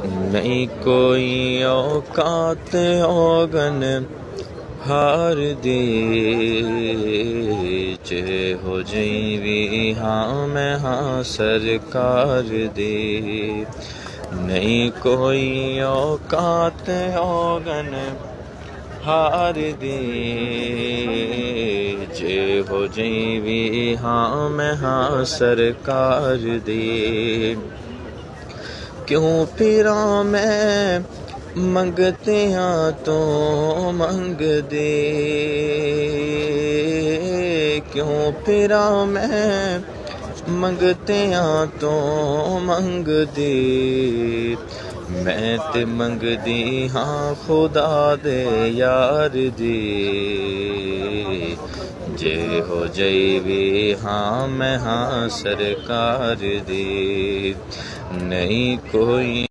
नहीं कोई औकात औगन हार दे, जे हो जईवी हाँ मैं हाँ सरकार दे। नहीं कोई औकात औगन हार दे, जे हो जईवी हाँ मैं हाँ सरकार दे। क्यों फिरा मैं मंगतियां तो मंग दे, क्यों फिरा मैं मंगतियां तो मंग दे। मैं ते मंगदी हाँ खुदा दे यार दे, जे हो जईवी हाँ मैं हाँ सरकार दे। नहीं कोई